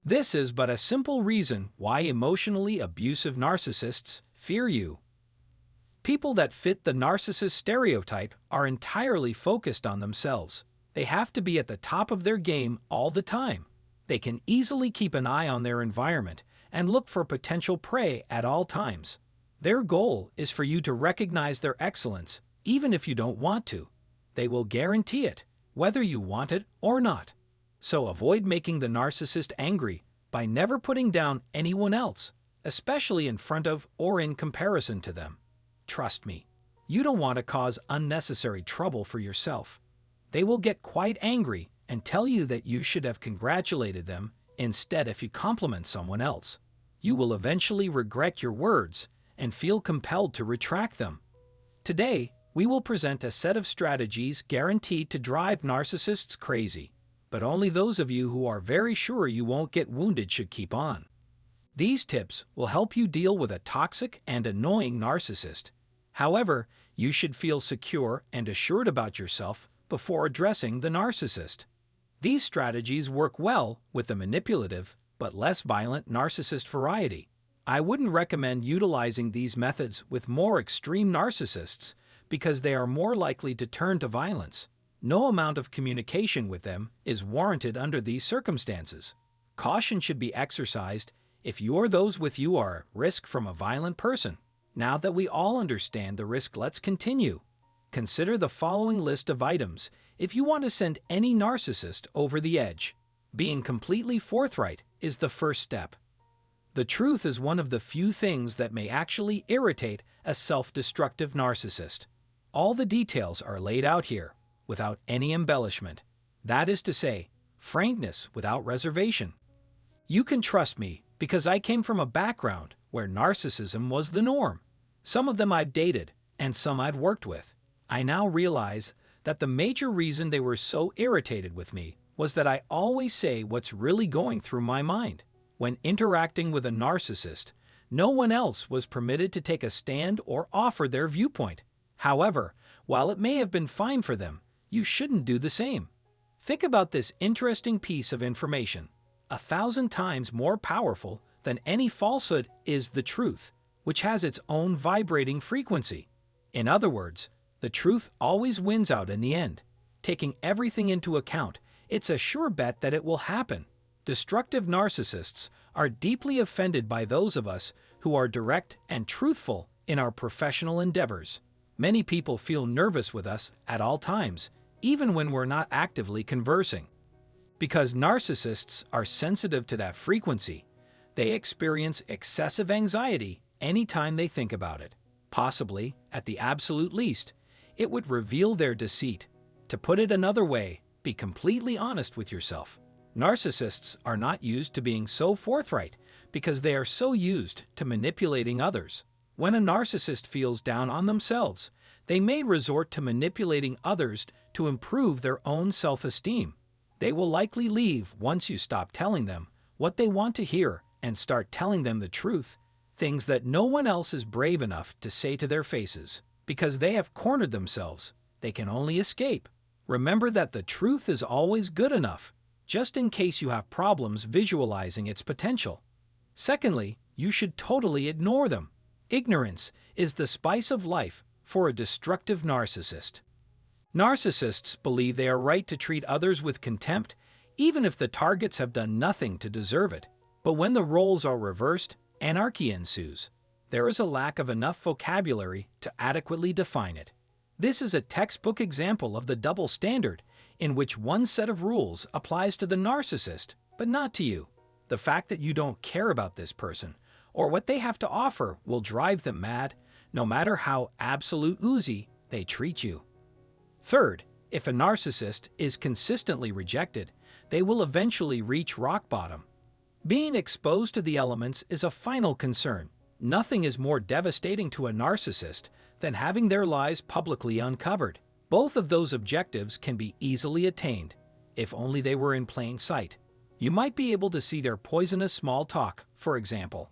This is but a simple reason why emotionally abusive narcissists fear you. People that fit the narcissist stereotype are entirely focused on themselves. They have to be at the top of their game all the time. They can easily keep an eye on their environment and look for potential prey at all times. Their goal is for you to recognize their excellence, even if you don't want to. They will guarantee it, whether you want it or not. So avoid making the narcissist angry by never putting down anyone else, especially in front of or in comparison to them. Trust me, you don't want to cause unnecessary trouble for yourself. They will get quite angry and tell you that you should have congratulated them instead if you compliment someone else. You will eventually regret your words and feel compelled to retract them. Today, we will present a set of strategies guaranteed to drive narcissists crazy, but only those of you who are very sure you won't get wounded should keep on. These tips will help you deal with a toxic and annoying narcissist. However, you should feel secure and assured about yourself before addressing the narcissist. These strategies work well with the manipulative but less violent narcissist variety. I wouldn't recommend utilizing these methods with more extreme narcissists because they are more likely to turn to violence. No amount of communication with them is warranted under these circumstances. Caution should be exercised if you or those with you are at risk from a violent person. Now that we all understand the risk, let's continue. Consider the following list of items if you want to send any narcissist over the edge. Being completely forthright is the first step. The truth is one of the few things that may actually irritate a self-destructive narcissist. All the details are laid out here, without any embellishment. That is to say, frankness without reservation. You can trust me because I came from a background where narcissism was the norm. Some of them I'd dated, and some I'd worked with. I now realize that the major reason they were so irritated with me was that I always say what's really going through my mind. When interacting with a narcissist, no one else was permitted to take a stand or offer their viewpoint. However, while it may have been fine for them, you shouldn't do the same. Think about this interesting piece of information. 1,000 times more powerful than any falsehood is the truth, which has its own vibrating frequency. In other words, the truth always wins out in the end. Taking everything into account, it's a sure bet that it will happen. Destructive narcissists are deeply offended by those of us who are direct and truthful in our professional endeavors. Many people feel nervous with us at all times, even when we're not actively conversing. Because narcissists are sensitive to that frequency, they experience excessive anxiety anytime they think about it. Possibly, at the absolute least, it would reveal their deceit. To put it another way, be completely honest with yourself. Narcissists are not used to being so forthright because they are so used to manipulating others. When a narcissist feels down on themselves, they may resort to manipulating others to improve their own self-esteem. They will likely leave once you stop telling them what they want to hear and start telling them the truth, things that no one else is brave enough to say to their faces. Because they have cornered themselves, they can only escape. Remember that the truth is always good enough, just in case you have problems visualizing its potential. Secondly, you should totally ignore them. Ignorance is the spice of life for a destructive narcissist. Narcissists believe they are right to treat others with contempt, even if the targets have done nothing to deserve it. But when the roles are reversed, anarchy ensues. There is a lack of enough vocabulary to adequately define it. This is a textbook example of the double standard, in which one set of rules applies to the narcissist, but not to you. The fact that you don't care about this person or what they have to offer will drive them mad, no matter how absolute oozy they treat you. Third, if a narcissist is consistently rejected, they will eventually reach rock bottom. Being exposed to the elements is a final concern. Nothing is more devastating to a narcissist than having their lies publicly uncovered. Both of those objectives can be easily attained, if only they were in plain sight. You might be able to see their poisonous small talk, for example.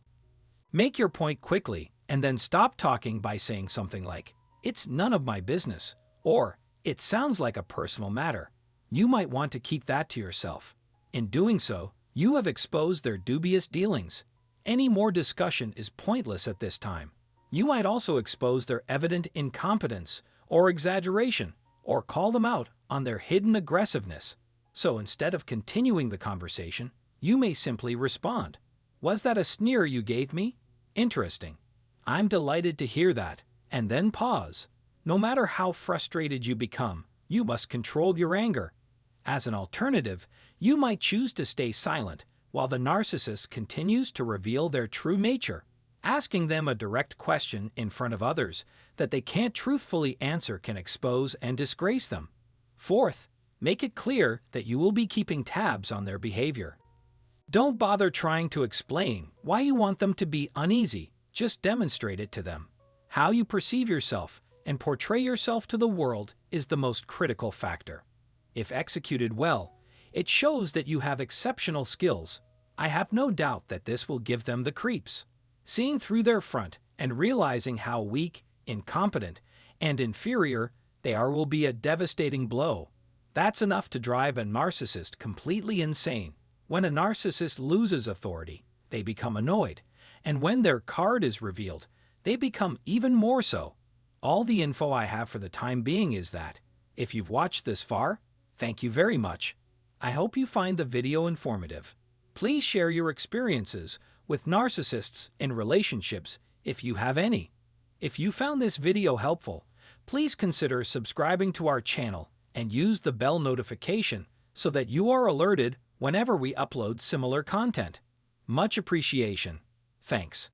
Make your point quickly, and then stop talking by saying something like, "It's none of my business," or "It sounds like a personal matter." You might want to keep that to yourself. In doing so, You have exposed their dubious dealings. Any more discussion is pointless at this time. You might also expose their evident incompetence or exaggeration, or call them out on their hidden aggressiveness. So instead of continuing the conversation, you may simply respond, "Was that a sneer you gave me? Interesting. I'm delighted to hear that," and then pause. No matter how frustrated you become, you must control your anger. As an alternative, you might choose to stay silent while the narcissist continues to reveal their true nature. Asking them a direct question in front of others that they can't truthfully answer can expose and disgrace them. Fourth, make it clear that you will be keeping tabs on their behavior. Don't bother trying to explain why you want them to be uneasy, just demonstrate it to them. How you perceive yourself and portray yourself to the world is the most critical factor. If executed well, it shows that you have exceptional skills. I have no doubt that this will give them the creeps. Seeing through their front and realizing how weak, incompetent, and inferior they are will be a devastating blow. That's enough to drive a narcissist completely insane. When a narcissist loses authority, they become annoyed, and when their card is revealed, they become even more so. All the info I have for the time being is that. If you've watched this far, thank you very much. I hope you find the video informative. Please share your experiences with narcissists in relationships if you have any. If you found this video helpful, please consider subscribing to our channel and use the bell notification so that you are alerted whenever we upload similar content. Much appreciation. Thanks.